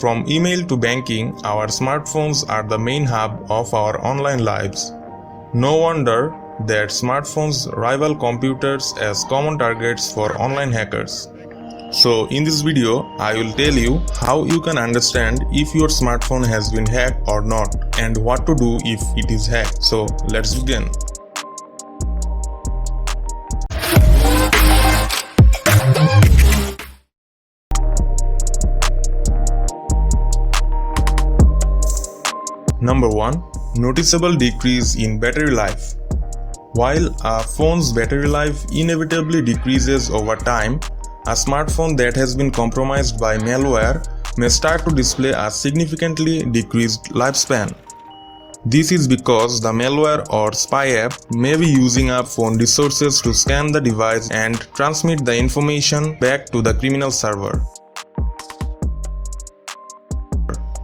From email to banking, our smartphones are the main hub of our online lives. No wonder that smartphones rival computers as common targets for online hackers. So in this video, I will tell you how you can understand if your smartphone has been hacked or not and what to do if it is hacked. So let's begin. Number 1. Noticeable decrease in battery life. While a phone's battery life inevitably decreases over time, a smartphone that has been compromised by malware may start to display a significantly decreased lifespan. This is because the malware or spy app may be using up phone resources to scan the device and transmit the information back to the criminal server.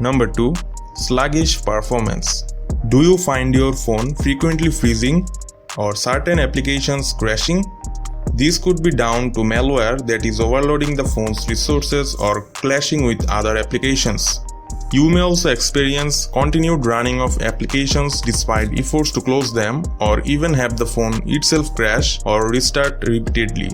Number 2. Sluggish performance. Do you find your phone frequently freezing or certain applications crashing? This could be down to malware that is overloading the phone's resources or clashing with other applications. You may also experience continued running of applications despite efforts to close them, or even have the phone itself crash or restart repeatedly.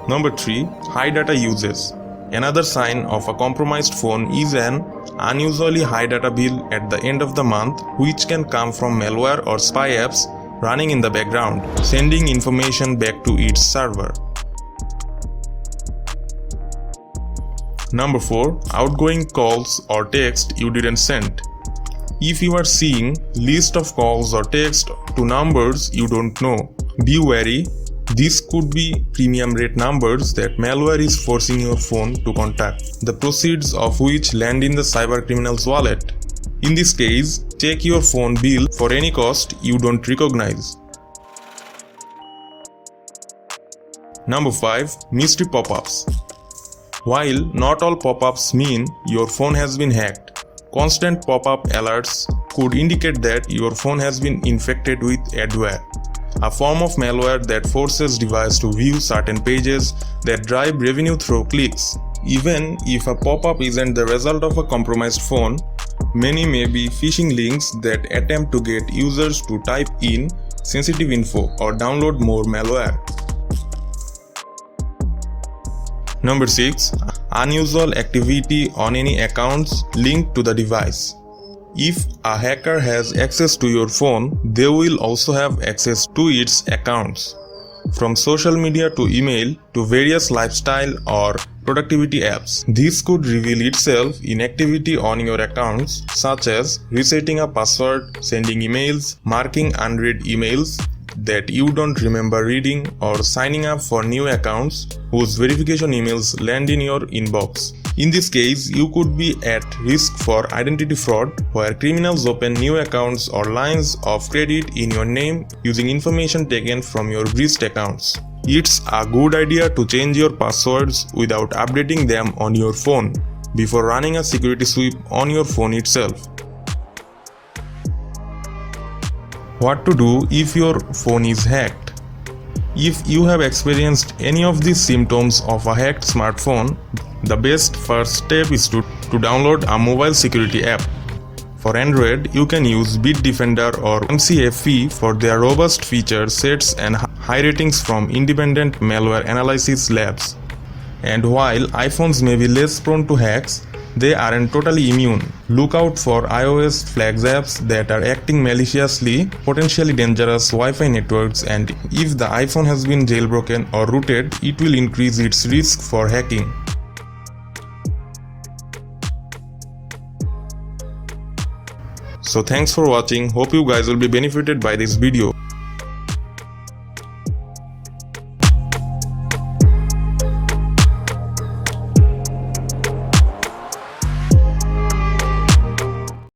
Number 3. High data usage. Another sign of a compromised phone is an unusually high data bill at the end of the month, which can come from malware or spy apps running in the background, sending information back to its server. Number 4. Outgoing calls or text you didn't send. If you are seeing list of calls or text to numbers you don't know, be wary. This could be premium rate numbers that malware is forcing your phone to contact, the proceeds of which land in the cybercriminal's wallet. In this case, check your phone bill for any cost you don't recognize. Number 5. Mystery pop-ups. While not all pop-ups mean your phone has been hacked, constant pop-up alerts could indicate that your phone has been infected with adware, a form of malware that forces device to view certain pages that drive revenue through clicks. Even if a pop-up isn't the result of a compromised phone, many may be phishing links that attempt to get users to type in sensitive info or download more malware. Number 6. Unusual activity on any accounts linked to the device. If a hacker has access to your phone, they will also have access to its accounts. From social media to email to various lifestyle or productivity apps. This could reveal itself in activity on your accounts, such as resetting a password, sending emails, marking unread emails that you don't remember reading, or signing up for new accounts whose verification emails land in your inbox. In this case, you could be at risk for identity fraud, where criminals open new accounts or lines of credit in your name using information taken from your breached accounts. It's a good idea to change your passwords without updating them on your phone before running a security sweep on your phone itself. What to do if your phone is hacked? If you have experienced any of these symptoms of a hacked smartphone, the best first step is to download a mobile security app. For Android, you can use Bitdefender or MCAFE for their robust feature sets and high ratings from independent malware analysis labs. And while iPhones may be less prone to hacks, they aren't totally immune. Look out for iOS flags apps that are acting maliciously, potentially dangerous Wi-Fi networks, and if the iPhone has been jailbroken or rooted, it will increase its risk for hacking. So thanks for watching. Hope you guys will be benefited by this video.